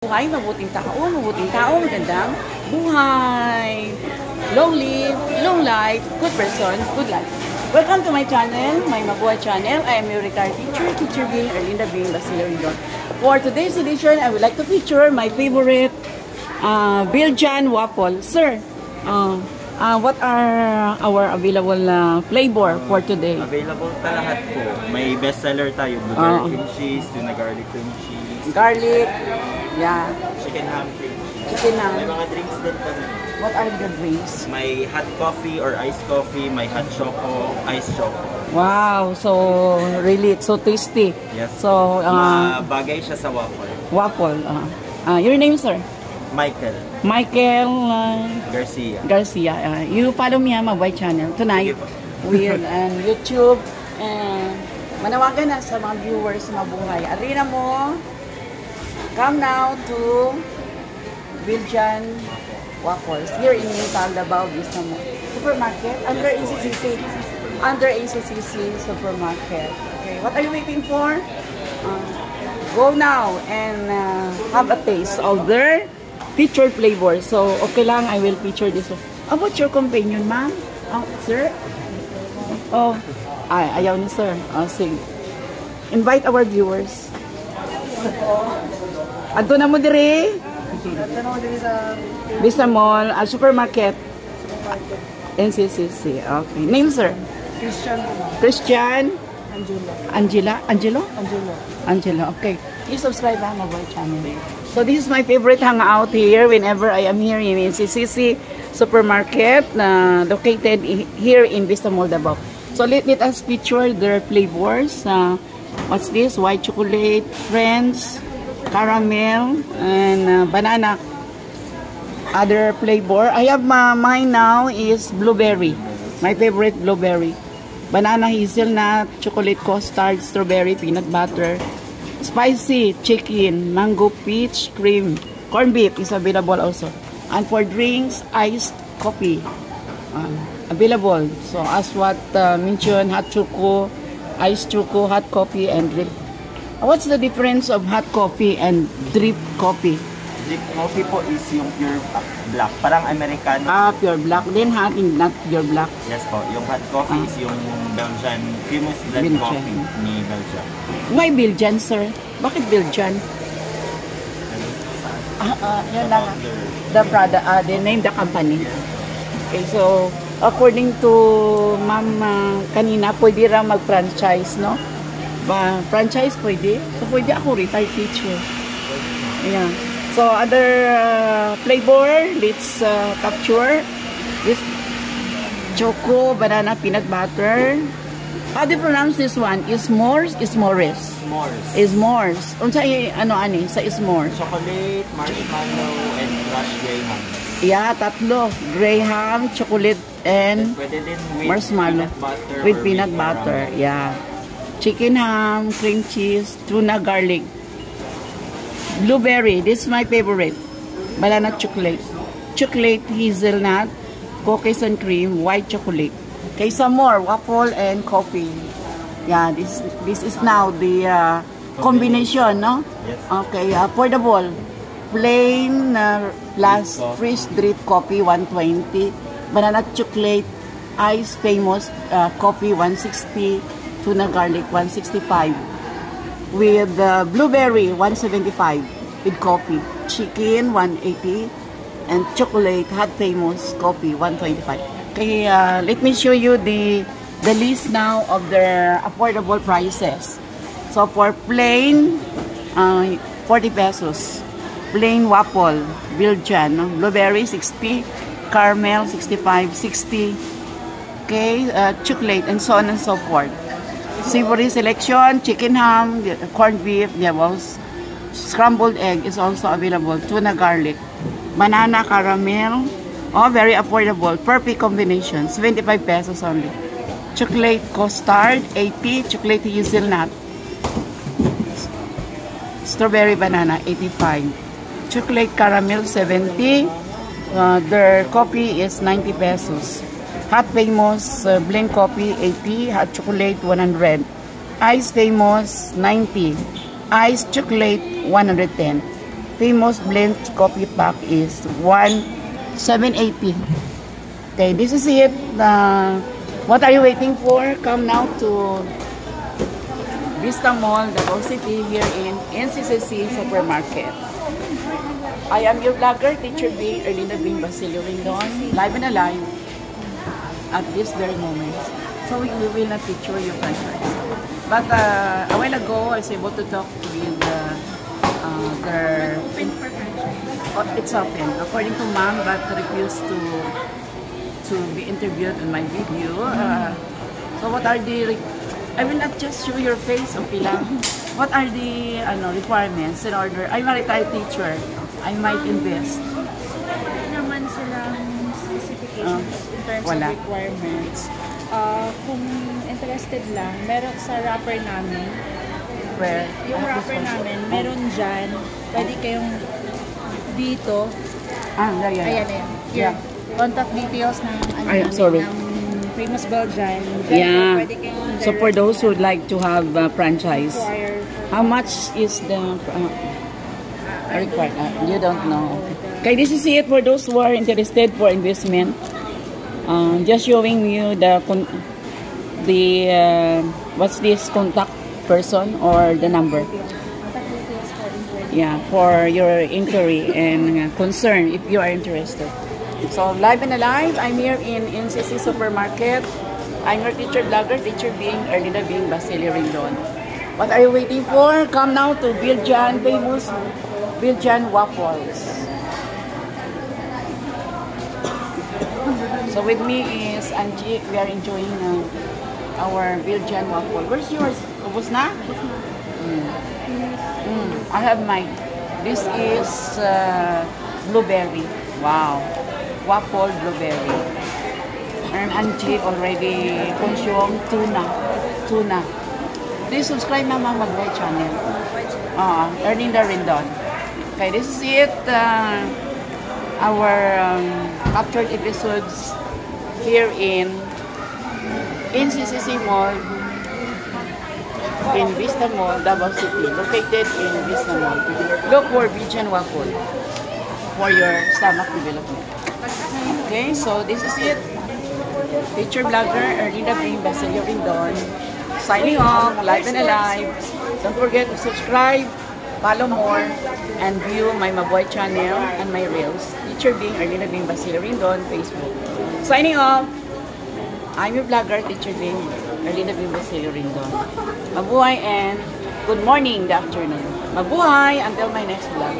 Buhay, mabuting tao, magandang buhay. Long live, long life, good person, good life. Welcome to my channel, my Mabuhay channel. I am your retired teacher Bing, Erlinda Bing, Basileridon. For today's edition, I would like to feature my favorite Belgian waffle. Sir, what are our available flavor for today? Available pa lahat po. May bestseller tayo, blueberry cream cheese, tuna garlic cream cheese. Garlic, yeah. Chicken ham cream cheese. Chicken ham. May mga drinks din kami. What are the drinks? May hot coffee or iced coffee, may hot choco, iced choco. Wow, so really it's so tasty. Yes. So bagay siya sa waffle. Waffle. Your name, sir? Michael Garcia. You follow me on my Mabuhay channel tonight with YouTube, and manawagan na sa mga viewers Mabuhay. Arena mo, come now to Belgian waffles here in Taldabaw, Bisamo Supermarket under ACCC Supermarket. Okay, what are you waiting for? Go now and have a taste of their featured flavor. So, okay lang, I will feature this one. About your companion, ma'am? Sir? Ayaw ni sir. Sige. Invite our viewers. Adto na mo dire? Sa Vista Mall, Supermarket. NCCC. Okay. Name, sir? Christian? Angelo. Okay. Please subscribe to my channel. So this is my favorite hangout here whenever I am here in NCCC Supermarket, located here in Vista Mall, Davao. So let us feature their flavors. What's this? White chocolate, French, caramel, and banana. Other flavor. I have mine now is blueberry. My favorite blueberry. Banana hazelnut, chocolate custard, strawberry, peanut butter, spicy chicken, mango peach cream, corned beef is available also. And for drinks, iced coffee available. So as what mentioned, hot choco, iced choco, hot coffee, and drip. What's the difference of hot coffee and drip coffee? Drip coffee po is yung pure black, parang Americano. Pure black. Then hot is not pure black. Yes po. Yung hot coffee is yung Belgian, famous blend coffee ni Belgian. Why Belgian, sir? Bakit Belgian? Yun lang. The product, they name the company. Okay, so according to ma'am kanina, pwede ra mag-franchise, no? Franchise pwede. So pwede ako retired teacher. Yeah. So other flavor, let's capture this choco, banana, peanut butter. How do you pronounce this one? Ismores? Ismores. Ismores. Unsa ani sa Ismores? Chocolate, marshmallow, and crushed graham. Yeah, tatlo. Graham, chocolate, and marshmallow. With peanut butter. Yeah. Chicken ham, cream cheese, tuna garlic. Blueberry, this is my favorite. Banana chocolate. Chocolate hazelnut, cookies and cream, white chocolate. Okay, some more waffle and coffee. Yeah, this is now the combination, no? Yes. Okay, affordable. Plain plus fresh drip coffee 120. Banana chocolate, ice famous coffee 160. Tuna garlic 165. With blueberry 175 with coffee, chicken 180, and chocolate hot famous coffee 125. Okay, let me show you the list now of their affordable prices. So for plain 40 pesos, plain waffle Belgian, blueberry 60, caramel 65, 60. Okay, chocolate and so on and so forth. Savory selection, chicken ham, corned beef, scrambled egg is also available, tuna garlic, banana caramel, very affordable, perfect combination, 75 pesos only. Chocolate custard, 80, chocolate hazelnut, strawberry banana, 85, chocolate caramel, 70, their coffee is 90 pesos. Hot famous blend coffee 80, hot chocolate 100, Ice famous 90, iced chocolate 110. famous blend coffee pack is 1,780. Okay, this is it. What are you waiting for? Come now to Vista Mall, Davao City, here in NCCC Supermarket. I am your vlogger, Teacher Bing, Erlinda Bing Basilio Rindon, live and alive at this very moment. So we will not picture you guys. But a while ago, I was able to talk with their... It's open, according to mom, but refused to be interviewed in my video. So what are the... I will not just show your face, okay lang. What are the requirements in order? I'm a retired teacher. I might invest. Naman silang specifications in terms wala. of requirements. Kung interested lang, meron sa wrapper namin. Where? Yung wrapper namin, meron dyan. Pwede kayong dito. Yeah. Ayan, ayan. Yeah. Contact details ng Sorry. ng Famous Belgian. Yeah. Pwede kayong So for those who would like to have a franchise, acquire. how much is the required? You don't know. Okay, this is it for those who are interested for investment. Just showing you the what's this contact person or the number? Contact details for inquiry. Yeah, for your inquiry and concern if you are interested. So live and alive, I'm here in NCC Supermarket. I'm your teacher vlogger, Teacher Bing, Erlinda Bing Basilio Rindon. What are you waiting for? Come now to Biljan, famous Biljan waffles. So with me is Angie. We are enjoying our Biljan waffle. Where's yours? Ubus na? I have mine. This is blueberry. Wow. Waffle blueberry. And Angie already consumed tuna. Please subscribe na my channel. Erlinda Rindon. Okay, this is it. Our captured episodes here in NCCC Mall in Vista Mall, Davao City, located in Vista Mall. Look for Biljan waffle for your stomach development. Okay, so this is it. Teacher vlogger Erlinda Bing Basilio Rindon, signing off, live and alive. Don't forget to subscribe, follow more, and view my Maboy channel and my reels. Teacher Bing Erlinda Bing Basilio Rindon, Facebook. Signing off. I'm your vlogger, Teacher Bing Erlinda Bing Basilio Rindon. Mabuhay and good morning, good afternoon. Mabuhay until my next vlog.